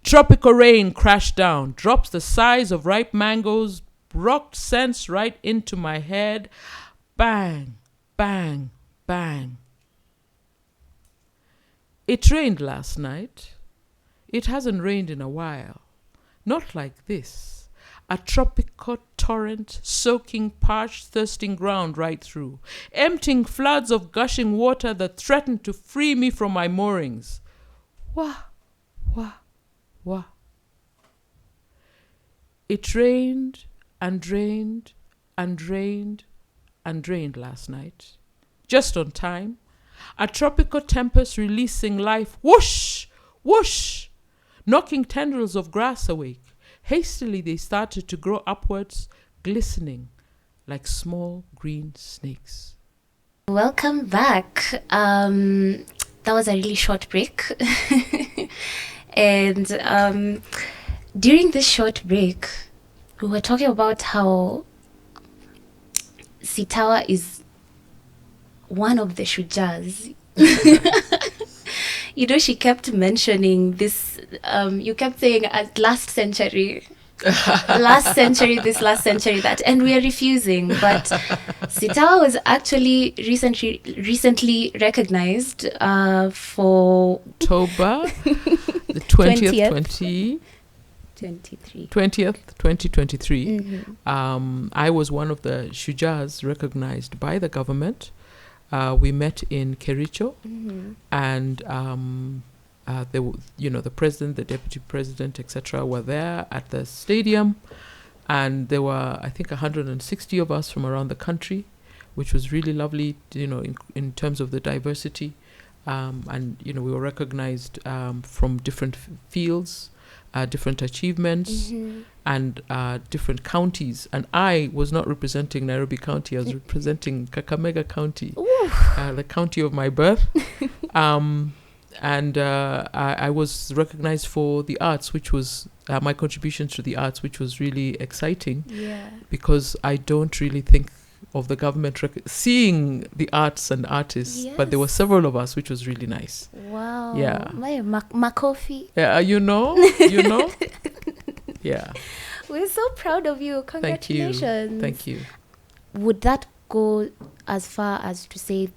Tropical rain crashed down, drops the size of ripe mangoes, rocked sense right into my head. Bang, bang, bang. It rained last night. It hasn't rained in a while. Not like this. A tropical torrent soaking parched, thirsting ground right through, emptying floods of gushing water that threatened to free me from my moorings. Wah, wah. Wah. It rained and rained and rained and rained last night. Just on time. A tropical tempest releasing life. Whoosh! Whoosh! Knocking tendrils of grass awake. Hastily they started to grow upwards, glistening like small green snakes. Welcome back. That was a really short break. And during this short break, we were talking about how Sitawa is one of the shujas. She kept mentioning this. You kept saying last century. Last century this, last century that, and we are refusing. But Sitawa was actually recently recognized for October the 20th, 2023. Mm-hmm. I was one of the Shujas recognized by the government. We met in Kericho, Mm-hmm. and They were, the president, the deputy president, etc., were there at the stadium, and there were, I think, 160 of us from around the country, which was really lovely, in terms of the diversity. And we were recognized from different fields, different achievements, and different counties. And I was not representing Nairobi County; I was representing Kakamega County, the county of my birth. And I was recognized for the arts, which was my contributions to the arts, which was really exciting. Yeah. Because I don't really think of the government seeing the arts and artists, but there were several of us, which was really nice. Wow. Yeah. Makofi. Yeah, Yeah. We're so proud of you. Congratulations. Thank you. Would that go as far as to say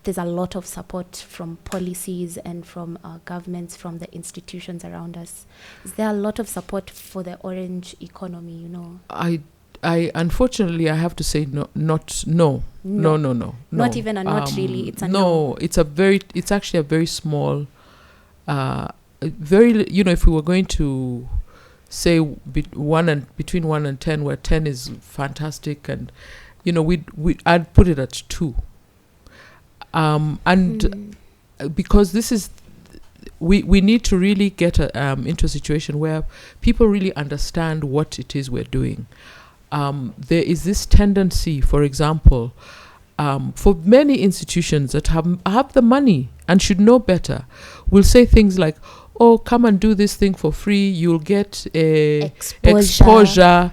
there's a lot of support from policies and from our governments, from the institutions around us? Is there a lot of support for the orange economy, I unfortunately, I have to say no. Not even a not really. It's a no. It's actually a very small, if we were going to say between 1 and 10, where 10 is fantastic, and I'd put it at 2. Because this is, we need to really get into a situation where people really understand what it is we're doing. There is this tendency, for example, for many institutions that have the money and should know better, will say things like, "Oh, come and do this thing for free. You'll get exposure.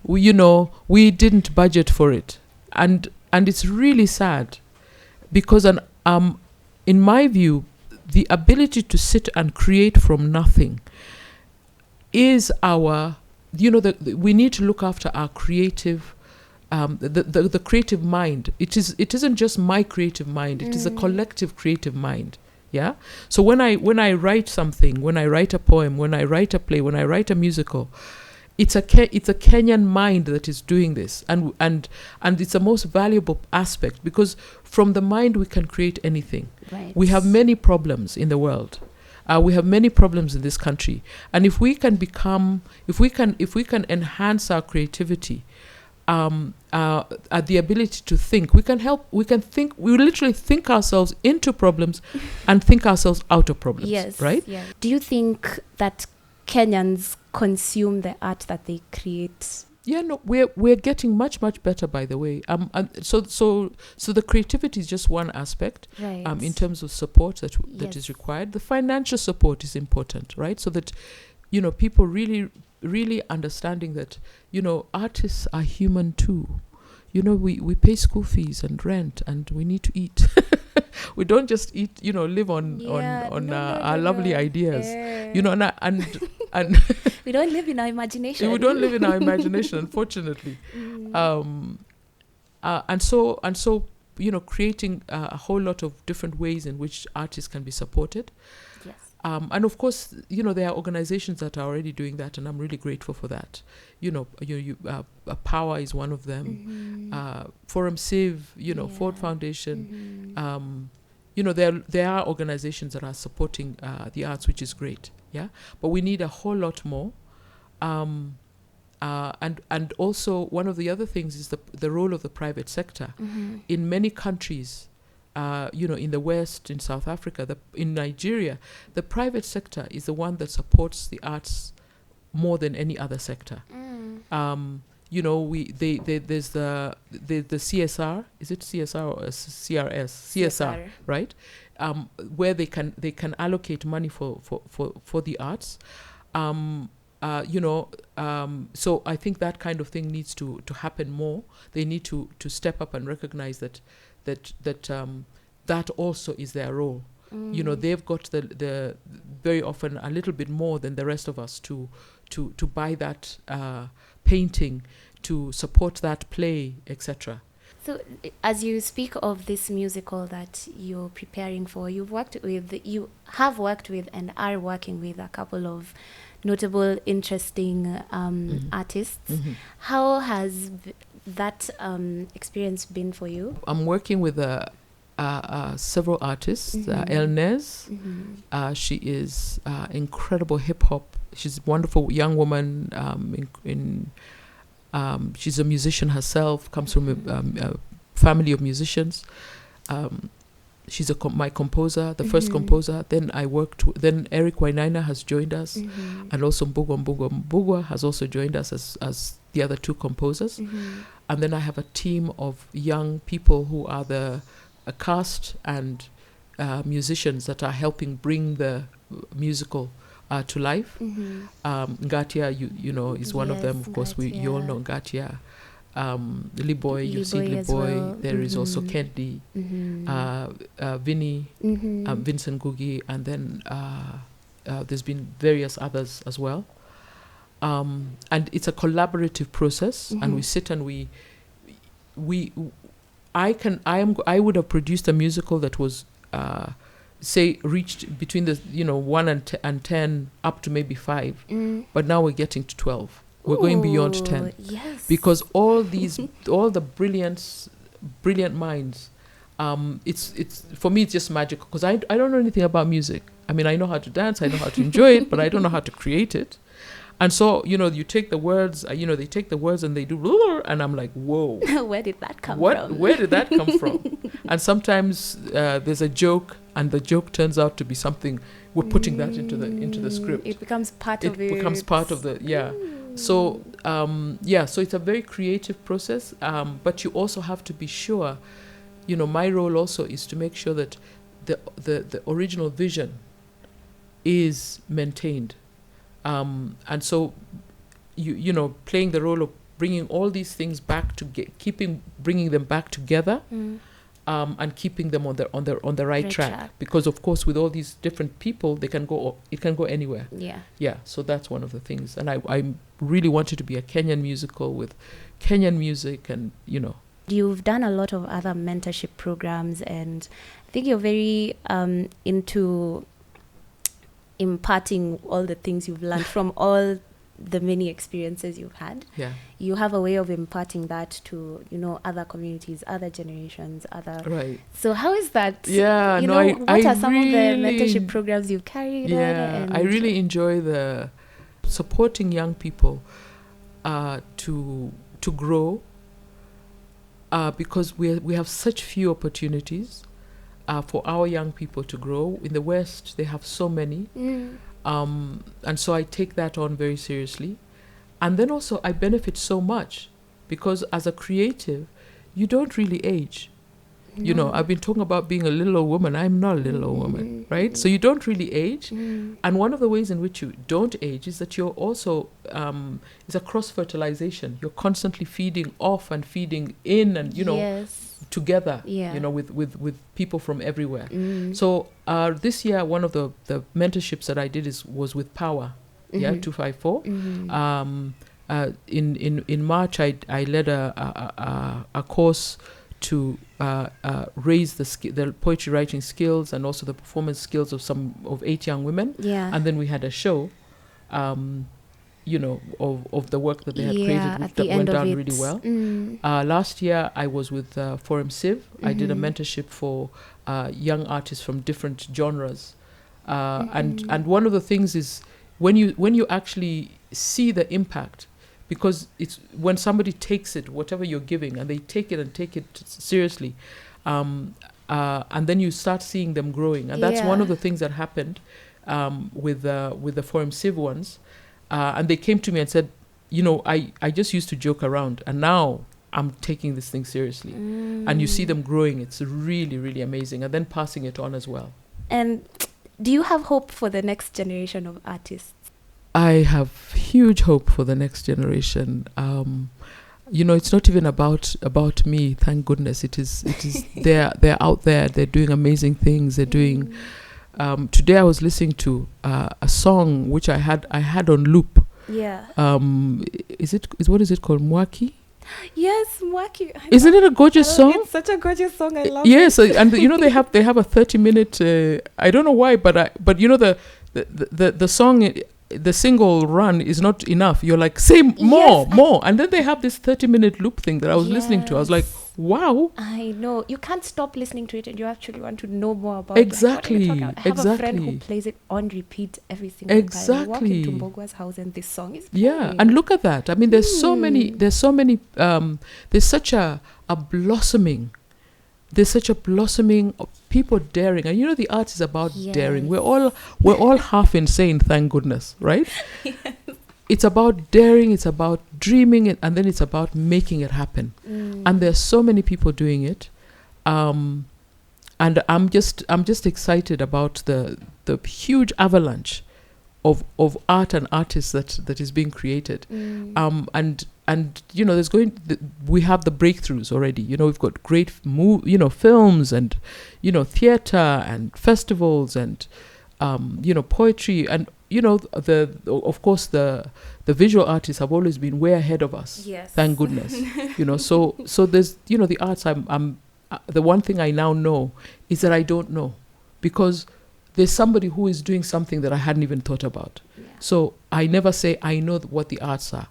We didn't budget for it," and it's really sad, because in my view, the ability to sit and create from nothing is our. We need to look after our creative, the creative mind. It isn't just my creative mind. It is a collective creative mind. Yeah. So when I write something, when I write a poem, when I write a play, when I write a musical, it's a Kenyan mind that is doing this, and it's the most valuable aspect, because from the mind we can create anything. Right. We have many problems in the world. We have many problems in this country, and if we can enhance our creativity, the ability to think, we literally think ourselves into problems and think ourselves out of problems. Yes. Right? Yeah. Do you think that Kenyans consume the art that they create? Yeah, no, we're getting much better, by the way. So the creativity is just one aspect. Right. In terms of support that is required. The financial support is important, right? So that people really understanding that artists are human too. We pay school fees and rent, and we need to eat. We don't just eat, live on our lovely ideas. And we don't live in our imagination. We don't live in our imagination, unfortunately. And so creating a whole lot of different ways in which artists can be supported. Yes. And of course, there are organizations that are already doing that, and I'm really grateful for that. Power is one of them. Forum Save, Ford Foundation. There are organizations that are supporting the arts, which is great. Yeah, but we need a whole lot more. And also, one of the other things is the role of the private sector. In many countries, in the West, in South Africa, in Nigeria, the private sector is the one that supports the arts more than any other sector. There's the CSR. Is it CSR or CRS? CSR, right? Where they can allocate money for the arts. So I think that kind of thing needs to happen more. They need to step up and recognize that also is their role. They've got the very often a little bit more than the rest of us to buy that painting, to support that play, etc. So as you speak of this musical that you're preparing for, you have worked with and are working with a couple of notable, interesting artists. How has that experience been for you? I'm working with several artists. Elnez, she is incredible hip hop. She's a wonderful young woman. She's a musician herself. Comes from a family of musicians. She's my composer, the first composer. Then then Eric Wainaina has joined us, and also Mbugwa has also joined us as the other two composers. And then I have a team of young people who are a cast and musicians that are helping bring the musical to life. Ngatia, you know, is one of them. Of course, you all know Ngatia. Liboy, you've seen Liboy. Well. There is also Kendi, Vinny, Vincent Gugi, and then there's been various others as well. And it's a collaborative process, and we sit and I would have produced a musical that was say reached between the 1 and 10 up to maybe 5, but now we're getting to 12. We're going beyond 10. Yes. Because all the brilliant minds, it's for me, it's just magical, because I don't know anything about music. I mean, I know how to dance, I know how to enjoy it, but I don't know how to create it. And so, you take the words, they take the words and they do, and I'm like, whoa. Where did that come from? Where did that come from? And sometimes there's a joke, and the joke turns out to be something, we're putting that into the script. It becomes part of it. It becomes part of the, So, so it's a very creative process, but you also have to be sure, my role also is to make sure that the original vision is maintained. And so, playing the role of bringing all these things back to bringing them back together, and keeping them on the right track. Because of course, with all these different people, it can go anywhere. Yeah. So that's one of the things, and I really wanted to be a Kenyan musical with Kenyan music, and You've done a lot of other mentorship programs, and I think you're very into imparting all the things you've learned from all the many experiences you've had. You have a way of imparting that to other communities, other generations, right. So how is that? What are some of the mentorship programs you've carried on? I really enjoy the supporting young people to grow, because we have such few opportunities for our young people to grow. In the West, they have so many. And so I take that on very seriously. And then also I benefit so much, because as a creative, you don't really age. I've been talking about being a little old woman. I'm not a little old woman, right? So you don't really age. And one of the ways in which you don't age is that you're also, it's a cross-fertilization. You're constantly feeding off and feeding in, and, together, with people from everywhere. So this year, one of the mentorships that I did was with Power, 254. In March, I led a course to raise the poetry writing skills and also the performance skills of 8 young women. And then we had a show, of the work that they had created, that went down really well. Last year, I was with Forum Civ. I did a mentorship for young artists from different genres. And one of the things is when you actually see the impact, because it's when somebody takes it, whatever you're giving, and they take it seriously, and then you start seeing them growing. And that's one of the things that happened with the Forum Civ ones. And they came to me and said, I just used to joke around, and now I'm taking this thing seriously. And you see them growing. It's really, really amazing. And then passing it on as well. And do you have hope for the next generation of artists? I have huge hope for the next generation. It's not even about me. Thank goodness. It is. They're out there. They're doing amazing things. They're doing. Today I was listening to a song which I had on loop. What is it called? Mwaki? Yes, Mwaki. Isn't it a gorgeous song? It's such a gorgeous song. I love it. Yes, and they have a 30-minute. I don't know why, but the song. The single run is not enough. You're like, say more, and then they have this 30-minute loop thing that I was listening to. I was like, Wow. I know. You can't stop listening to it and you actually want to know more about Exactly. Like, what are you talking about? I have a friend who plays it on repeat every single time. You walk into Mbogwa's house and this song is playing. Yeah, and look at that. I mean, there's so many, there's such a blossoming. There's such a blossoming of people daring. And you know, the art is about daring. We're all half insane, thank goodness, right? Yes. It's about daring, it's about dreaming it, and then it's about making it happen. And there's so many people doing it. And I'm just excited about the huge avalanche of art and artists that is being created. And you know, we have the breakthroughs already. You know, we've got great films and, you know, theater and festivals and you know, poetry, and you know, of course the visual artists have always been way ahead of us. Yes. Thank goodness. You know, so there's, you know, the arts. I'm the one thing I now know is that I don't know, because there's somebody who is doing something that I hadn't even thought about. Yeah. So I never say I know what the arts are.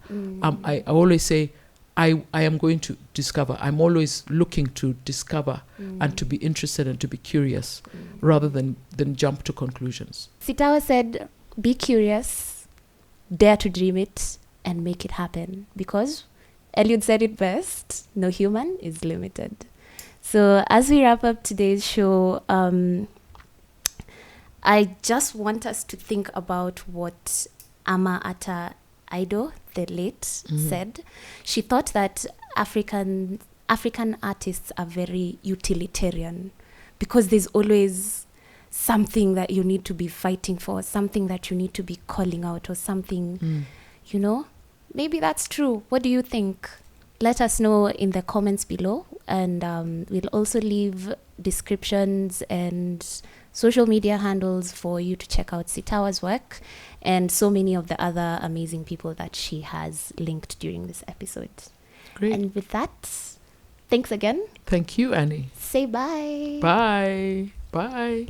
I always say I am going to discover. I'm always looking to discover and to be interested and to be curious rather than jump to conclusions. Sitawa said, be curious, dare to dream it, and make it happen. Because Eliud said it best, no human is limited. So as we wrap up today's show, I just want us to think about what Ama Ata Aido, the late, said. She thought that African artists are very utilitarian because there's always something that you need to be fighting for, something that you need to be calling out, or something, you know. Maybe that's true. What do you think? Let us know in the comments below, and we'll also leave descriptions and social media handles for you to check out Sitawa's work and so many of the other amazing people that she has linked during this episode. Great. And with that, thanks again. Thank you, Annie. Say bye. Bye. Bye.